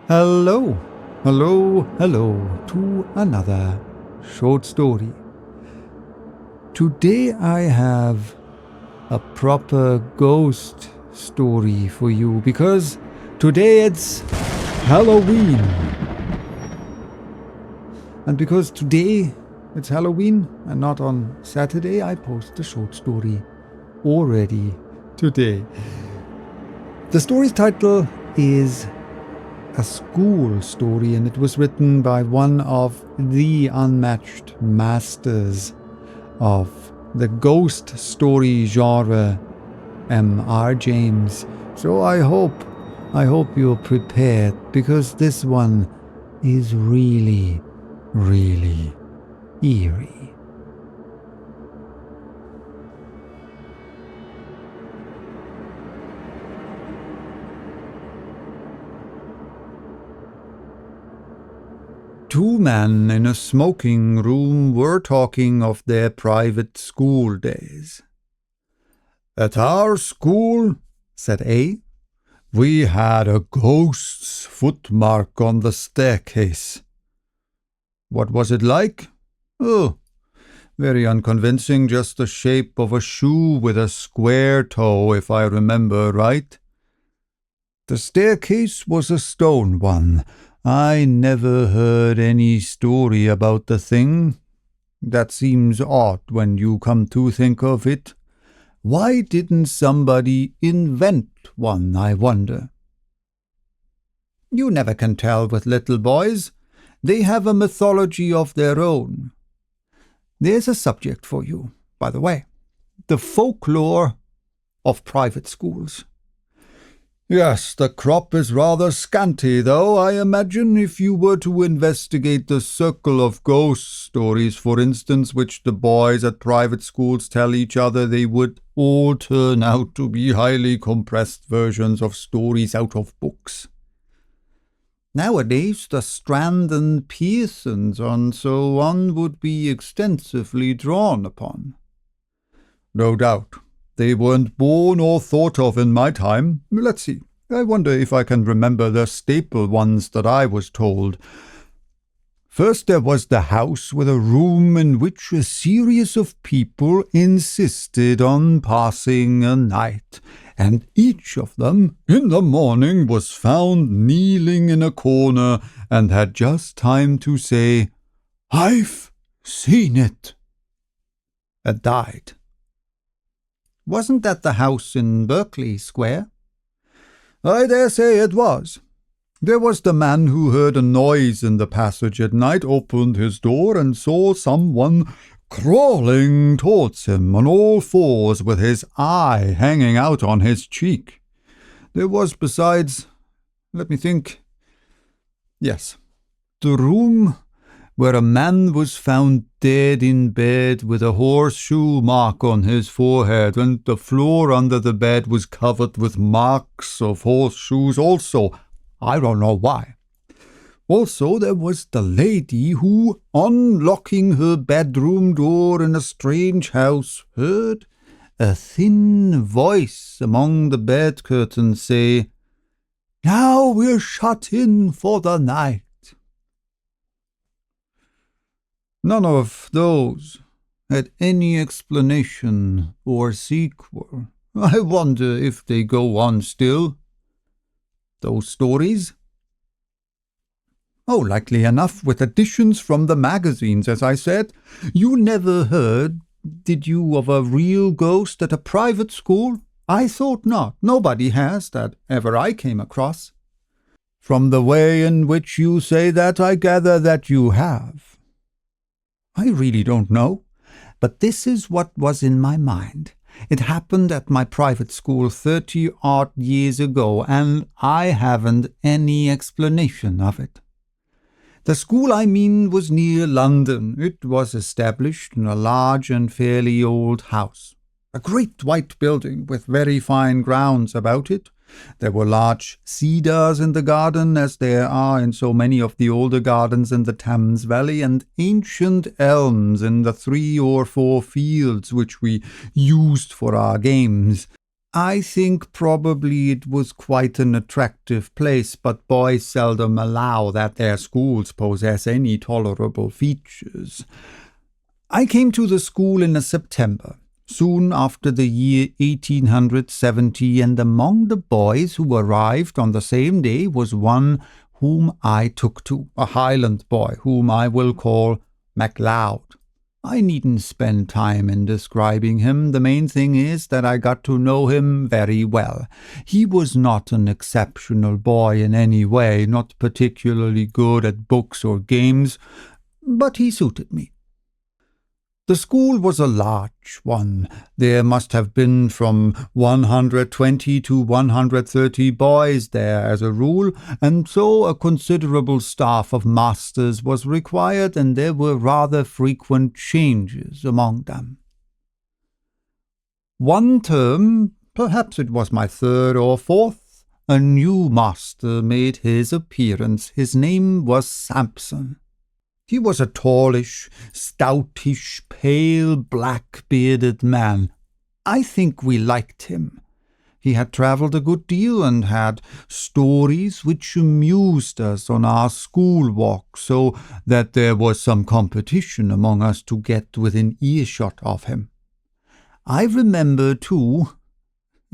Hello, hello to another short story. Today I have a proper ghost story for you because today it's Halloween. And because today it's Halloween and not on Saturday, I post a short story already today. The story's title is a school story, and it was written by one of the unmatched masters of the ghost story genre, M.R. James. So I hope you're prepared, because this one is really, really eerie. Two men in a smoking room were talking of their private school days. "At our school," said A, "we had a ghost's footmark on the staircase." "What was it like?" "Oh, very unconvincing, just the shape of a shoe with a square toe, if I remember right." "The staircase was a stone one. I never heard any story about the thing. That seems odd when you come to think of it. Why didn't somebody invent one, I wonder?" "You never can tell with little boys. They have a mythology of their own. There's a subject for you, by the way. The folklore of private schools." "Yes, the crop is rather scanty, though, I imagine, if you were to investigate the circle of ghost stories, for instance, which the boys at private schools tell each other, they would all turn out to be highly compressed versions of stories out of books. Nowadays, the Strand and Pearsons and so on would be extensively drawn upon." "No doubt. They weren't born or thought of in my time. Let's see. I wonder if I can remember the staple ones that I was told. First there was the house with a room in which a series of people insisted on passing a night, and each of them in the morning was found kneeling in a corner and had just time to say, 'I've seen it,' and died." "Wasn't that the house in Berkeley Square?" "I dare say it was. There was the man who heard a noise in the passage at night, opened his door, and saw someone crawling towards him on all fours with his eye hanging out on his cheek. There was besides, let me think, yes, the room where a man was found dead in bed with a horseshoe mark on his forehead, and the floor under the bed was covered with marks of horseshoes also. I don't know why. Also, there was the lady who, unlocking her bedroom door in a strange house, heard a thin voice among the bed curtains say, 'Now we're shut in for the night.' None of those had any explanation or sequel. I wonder if they go on still, those stories. Oh, likely enough, with additions from the magazines, as I said. You never heard, did you, of a real ghost at a private school? I thought not. Nobody has, that ever I came across." "From the way in which you say that, I gather that you have." "I really don't know, but this is what was in my mind. It happened at my private school 30-odd years ago, and I haven't any explanation of it. The school I mean was near London. It was established in a large and fairly old house, a great white building with very fine grounds about it. There were large cedars in the garden, as there are in so many of the older gardens in the Thames Valley, and ancient elms in the 3 or 4 fields which we used for our games. I think probably it was quite an attractive place, but boys seldom allow that their schools possess any tolerable features. I came to the school in September, soon after the year 1870, and among the boys who arrived on the same day was one whom I took to, a Highland boy whom I will call MacLeod. I needn't spend time in describing him. The main thing is that I got to know him very well. He was not an exceptional boy in any way, not particularly good at books or games, but he suited me. The school was a large one. There must have been from 120 to 130 boys there as a rule, and so a considerable staff of masters was required, and there were rather frequent changes among them. One term, perhaps it was my third or fourth, a new master made his appearance. His name was Samson. He was a tallish, stoutish, pale, black-bearded man. I think we liked him. He had travelled a good deal and had stories which amused us on our school walk, so that there was some competition among us to get within earshot of him. I remember, too,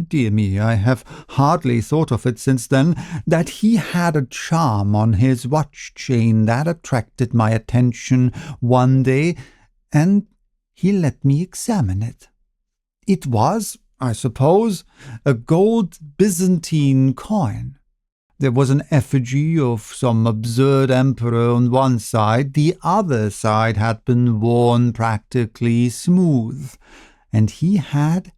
dear me, I have hardly thought of it since then, that he had a charm on his watch chain that attracted my attention one day, and he let me examine it. It was, I suppose, a gold Byzantine coin. There was an effigy of some absurd emperor on one side. The other side had been worn practically smooth, and he had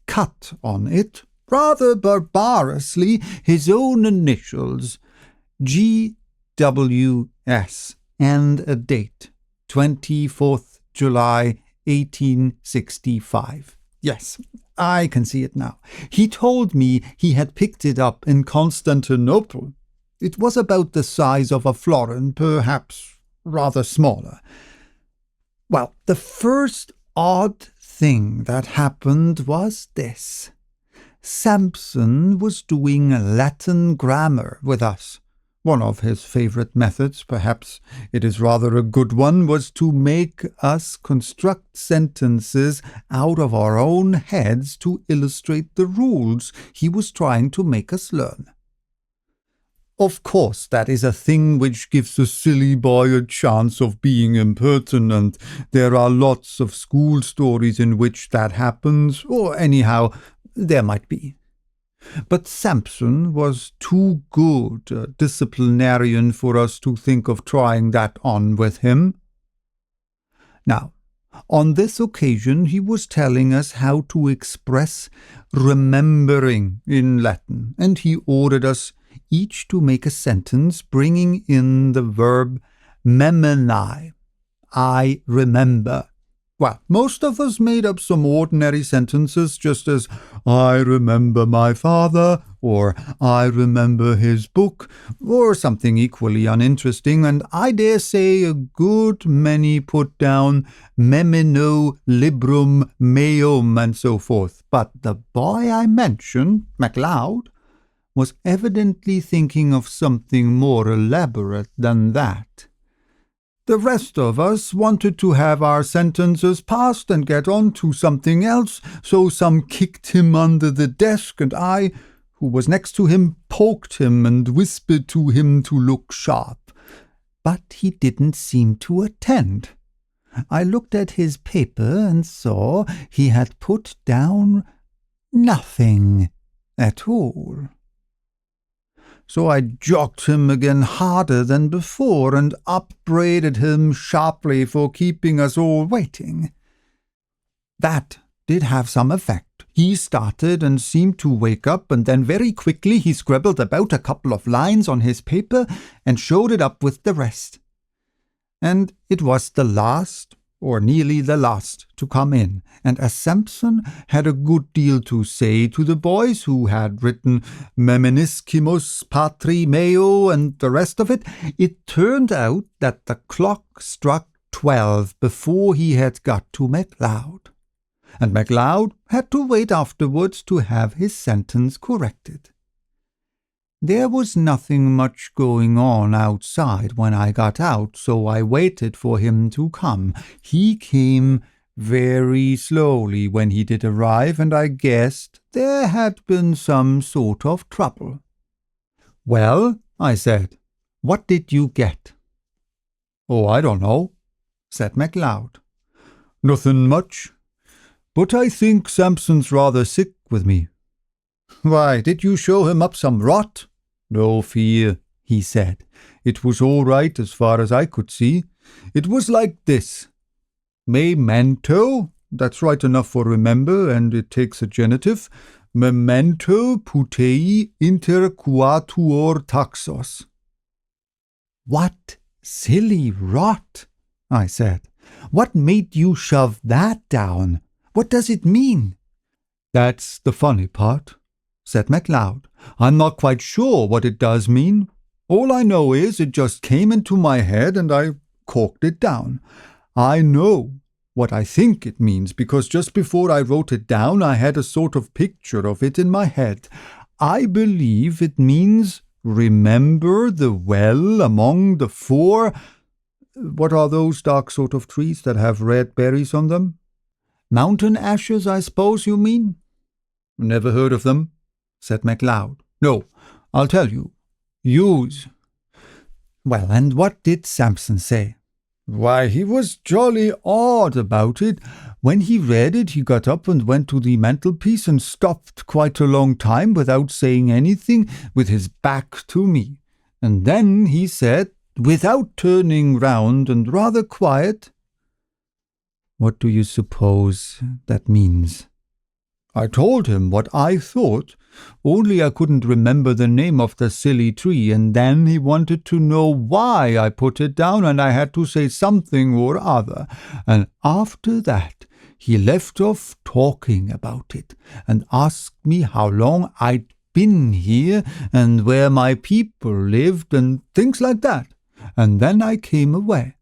cut on it, rather barbarously, his own initials, G.W.S., and a date, 24th July, 1865. Yes, I can see it now. He told me he had picked it up in Constantinople. It was about the size of a florin, perhaps rather smaller. Well, the first odd thing that happened was this. Samson was doing Latin grammar with us. One of his favorite methods, perhaps it is rather a good one, was to make us construct sentences out of our own heads to illustrate the rules he was trying to make us learn. Of course, that is a thing which gives a silly boy a chance of being impertinent. There are lots of school stories in which that happens, or anyhow, there might be. But Samson was too good a disciplinarian for us to think of trying that on with him. Now, on this occasion he was telling us how to express remembering in Latin, and he ordered us each to make a sentence bringing in the verb memenai, I remember. Well, most of us made up some ordinary sentences, just as I remember my father, or I remember his book, or something equally uninteresting, and I dare say a good many put down memino librum meum and so forth. But the boy I mentioned, MacLeod, was evidently thinking of something more elaborate than that. The rest of us wanted to have our sentences passed and get on to something else, so some kicked him under the desk, and I, who was next to him, poked him and whispered to him to look sharp. But he didn't seem to attend. I looked at his paper and saw he had put down nothing at all. So I jocked him again harder than before, and upbraided him sharply for keeping us all waiting. That did have some effect. He started and seemed to wake up, and then very quickly he scribbled about a couple of lines on his paper and showed it up with the rest. And it was the last, or nearly the last, to come in, and as Samson had a good deal to say to the boys who had written Memeniscimus Patri Meo and the rest of it, it turned out that the clock struck 12 before he had got to MacLeod. and MacLeod had to wait afterwards to have his sentence corrected. There was nothing much going on outside when I got out, so I waited for him to come. He came very slowly when he did arrive, and I guessed there had been some sort of trouble. "Well," I said, "what did you get?" "Oh, I don't know," said MacLeod. "Nothing much. But I think Samson's rather sick with me." "Why, did you show him up some rot?" "No fear," he said. "It was all right as far as I could see. It was like this. Memento, that's right enough for remember, and it takes a genitive. Memento putei interquatuor taxos." "What silly rot," I said. "What made you shove that down? What does it mean?" "That's the funny part," said MacLeod. "I'm not quite sure what it does mean. All I know is it just came into my head and I corked it down. I know what I think it means, because just before I wrote it down I had a sort of picture of it in my head. I believe it means remember the well among the four— what are those dark sort of trees that have red berries on them? Mountain ashes, I suppose you mean?" "Never heard of them," said MacLeod. "No, I'll tell you. Use." "Well, and what did Samson say?" "Why, he was jolly odd about it. When he read it, he got up and went to the mantelpiece and stopped quite a long time without saying anything, with his back to me. And then he said, without turning round and rather quiet—" "What do you suppose that means?" "I told him what I thought, only I couldn't remember the name of the silly tree, and then he wanted to know why I put it down, and I had to say something or other, and after that he left off talking about it, and asked me how long I'd been here, and where my people lived, and things like that, and then I came away,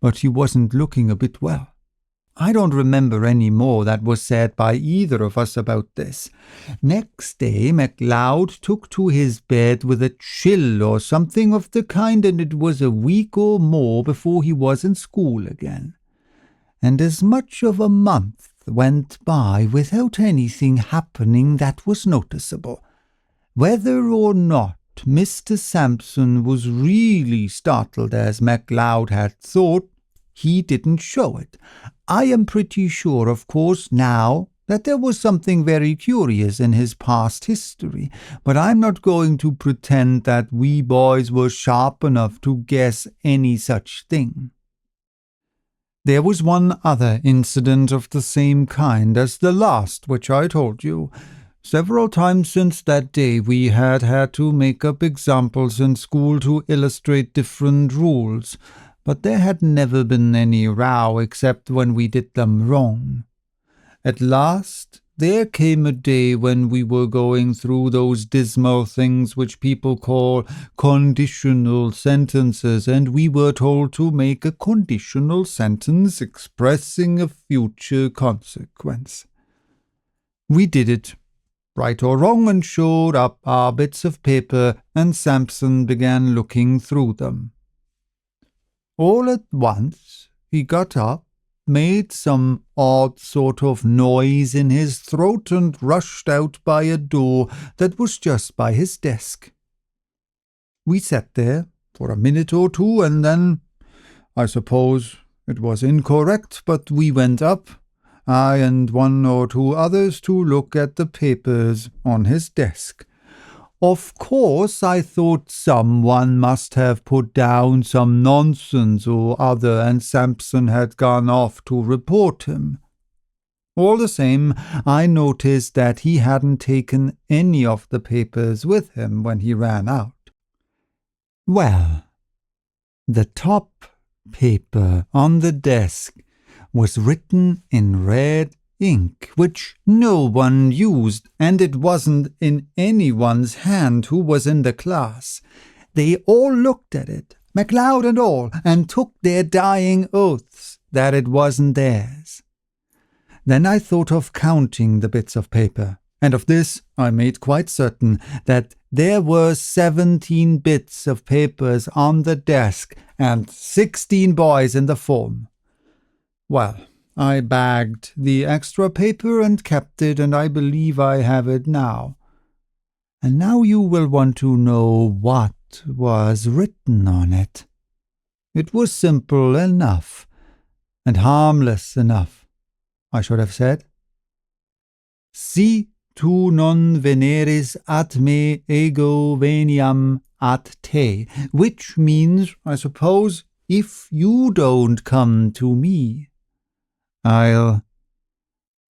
but he wasn't looking a bit well. I don't remember any more that was said by either of us about this. Next day MacLeod took to his bed with a chill or something of the kind, and it was a week or more before he was in school again. And as much of a month went by without anything happening that was noticeable. Whether or not Mr. Samson was really startled as MacLeod had thought, he didn't show it. I am pretty sure, of course, now that there was something very curious in his past history, but I'm not going to pretend that we boys were sharp enough to guess any such thing. There was one other incident of the same kind as the last which I told you. Several times since that day we had to make up examples in school to illustrate different rules, but there had never been any row except when we did them wrong. At last there came a day when we were going through those dismal things which people call conditional sentences, and we were told to make a conditional sentence expressing a future consequence. We did it, right or wrong, and showed up our bits of paper, and Samson began looking through them. All at once he got up, made some odd sort of noise in his throat, and rushed out by a door that was just by his desk. We sat there for a minute or two, and then, I suppose it was incorrect, but we went up, I and one or two others, to look at the papers on his desk. Of course, I thought someone must have put down some nonsense or other, and Samson had gone off to report him. All the same, I noticed that he hadn't taken any of the papers with him when he ran out. Well, the top paper on the desk was written in red ink, which no one used, and it wasn't in anyone's hand who was in the class. They all looked at it, MacLeod and all, and took their dying oaths that it wasn't theirs. Then I thought of counting the bits of paper, and of this I made quite certain, that there were 17 bits of papers on the desk and 16 boys in the form. Well, I bagged the extra paper and kept it, and I believe I have it now. And now you will want to know what was written on it. It was simple enough, and harmless enough, I should have said. Si tu non veneris at me, ego veniam at te, which means, I suppose, if you don't come to me, I'll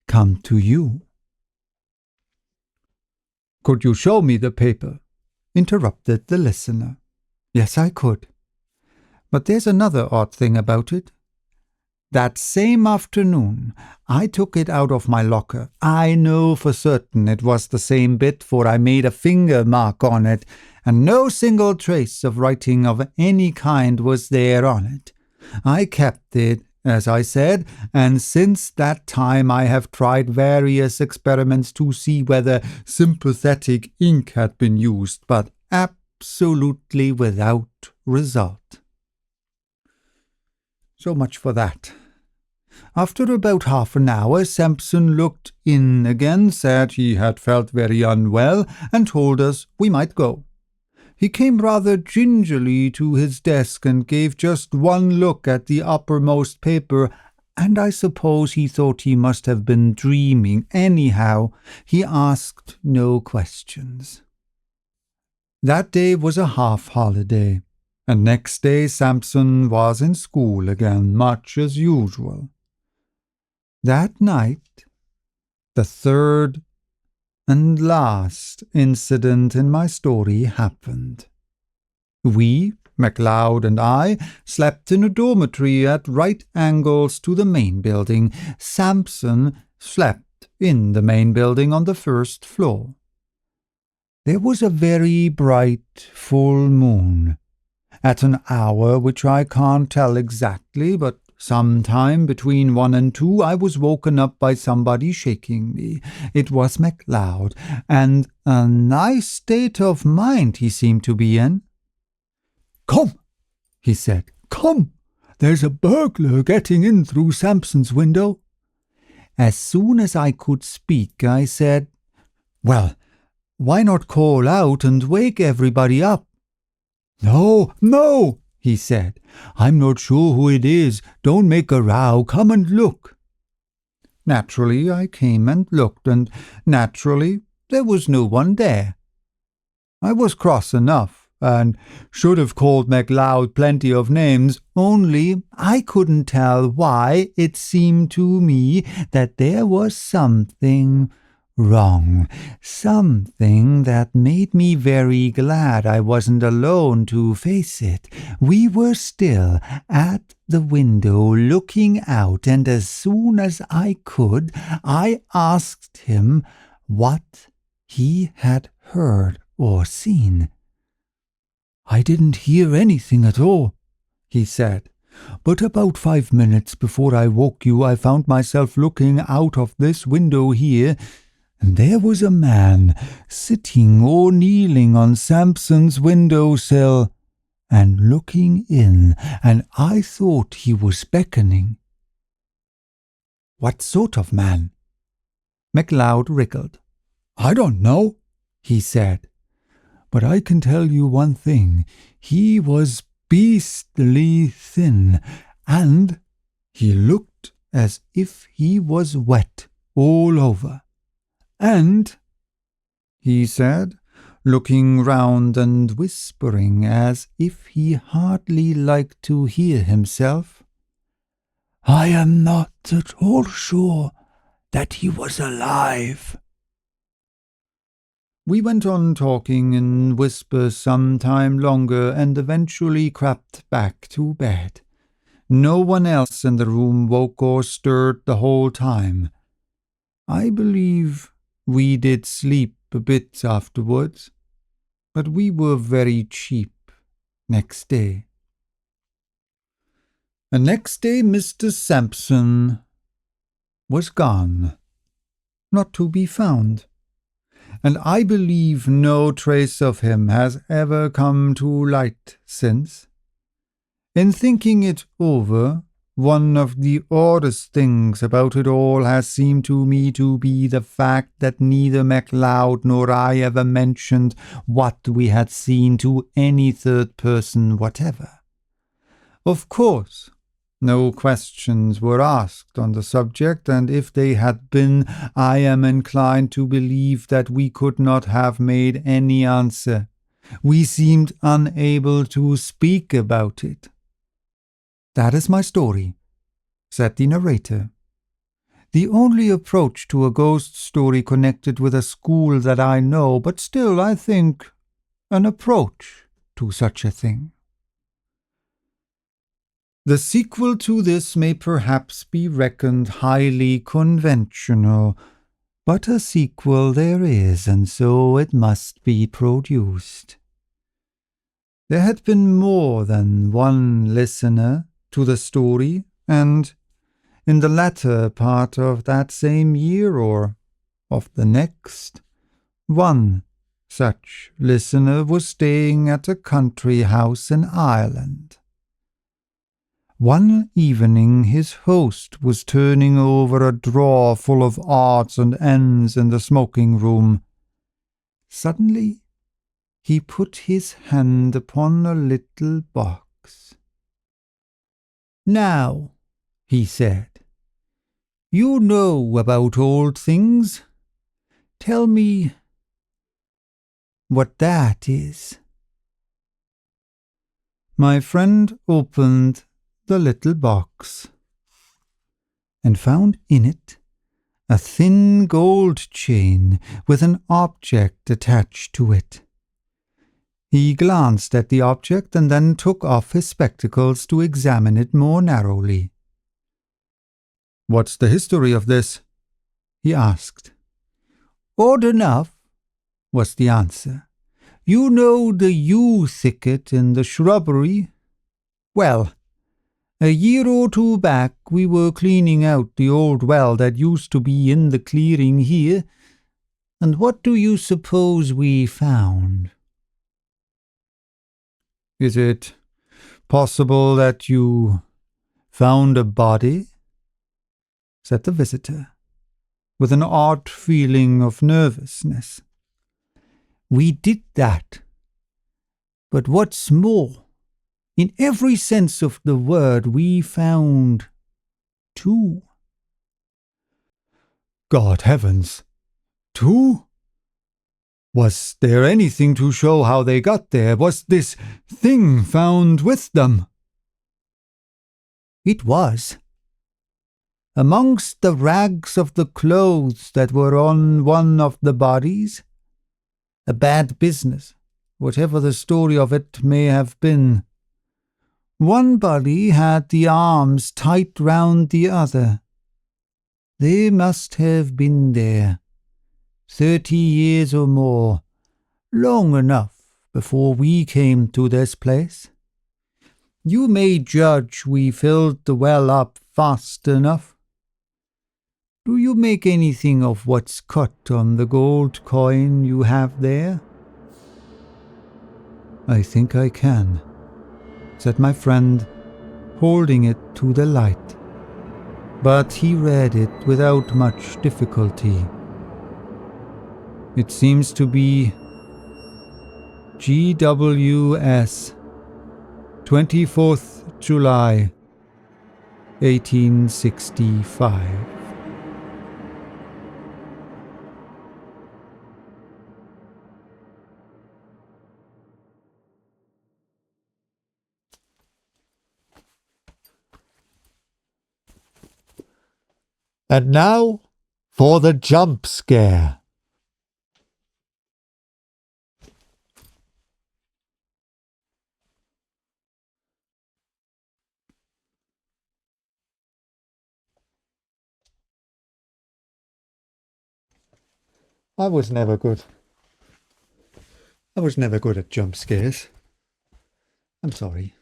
come to you. Could you show me the paper? Interrupted the listener. Yes, I could. But there's another odd thing about it. That same afternoon, I took it out of my locker. I know for certain it was the same bit, for I made a finger mark on it, and no single trace of writing of any kind was there on it. I kept it, as I said, and since that time I have tried various experiments to see whether sympathetic ink had been used, but absolutely without result. So much for that. After about half an hour, Sampson looked in again, said he had felt very unwell, and told us we might go. He came rather gingerly to his desk and gave just one look at the uppermost paper, and I suppose he thought he must have been dreaming. Anyhow, he asked no questions. That day was a half-holiday, and next day Sampson was in school again, much as usual. That night, the third and last incident in my story happened. We, MacLeod and I, slept in a dormitory at right angles to the main building. Sampson slept in the main building on the first floor. There was a very bright full moon, at an hour which I can't tell exactly, but sometime between 1 and 2 I was woken up by somebody shaking me. It was MacLeod, and a nice state of mind he seemed to be in. "Come," he said, "come! There's a burglar getting in through Sampson's window." As soon as I could speak, I said, "Well, why not call out and wake everybody up?" "No, no," he said. "I'm not sure who it is. Don't make a row. Come and look." Naturally, I came and looked, and naturally, there was no one there. I was cross enough, and should have called MacLeod plenty of names, only I couldn't tell why it seemed to me that there was something wrong, something that made me very glad I wasn't alone to face it. We were still at the window looking out, and as soon as I could, I asked him what he had heard or seen. "I didn't hear anything at all," he said. "But about 5 minutes before I woke you, I found myself looking out of this window here, and there was a man sitting or kneeling on Sampson's window-sill and looking in, and I thought he was beckoning." "What sort of man?" MacLeod wriggled. "I don't know," he said. "But I can tell you one thing. He was beastly thin, and he looked as if he was wet all over. And," he said, looking round and whispering as if he hardly liked to hear himself, "I am not at all sure that he was alive." We went on talking in whispers some time longer, and eventually crept back to bed. No one else in the room woke or stirred the whole time. I believe we did sleep a bit afterwards, but we were very cheap next day. And next day Mr. Sampson was gone, not to be found, and I believe no trace of him has ever come to light since. In thinking it over, one of the oddest things about it all has seemed to me to be the fact that neither MacLeod nor I ever mentioned what we had seen to any third person whatever. Of course, no questions were asked on the subject, and if they had been, I am inclined to believe that we could not have made any answer. We seemed unable to speak about it. "That is my story," said the narrator. "The only approach to a ghost story connected with a school that I know, but still, I think, an approach to such a thing. The sequel to this may perhaps be reckoned highly conventional, but a sequel there is, and so it must be produced. There had been more than one listener to the story, and in the latter part of that same year or of the next, one such listener was staying at a country house in Ireland. One evening his host was turning over a drawer full of odds and ends in the smoking room. Suddenly he put his hand upon a little box. "Now," he said, "you know about old things. Tell me what that is." My friend opened the little box and found in it a thin gold chain with an object attached to it. He glanced at the object and then took off his spectacles to examine it more narrowly. "What's the history of this?" he asked. "Odd enough," was the answer. "You know the yew thicket in the shrubbery? Well, a year or two back we were cleaning out the old well that used to be in the clearing here, and what do you suppose we found?" "Is it possible that you found a body?" said the visitor, with an odd feeling of nervousness. "We did that. But what's more, in every sense of the word, we found two." "God heavens! Two? Was there anything to show how they got there? Was this thing found with them?" "It was. Amongst the rags of the clothes that were on one of the bodies. A bad business, whatever the story of it may have been. One body had the arms tight round the other. They must have been there 30 years or more, long enough before we came to this place. You may judge we filled the well up fast enough. Do you make anything of what's cut on the gold coin you have there?" "I think I can," said my friend, holding it to the light. But he read it without much difficulty. It seems to be GWS, 24th July, 1865. And now for the jump scare. I was never good at jump scares. I'm sorry.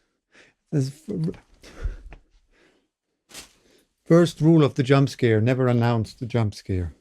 First rule of the jump scare, never announce the jump scare.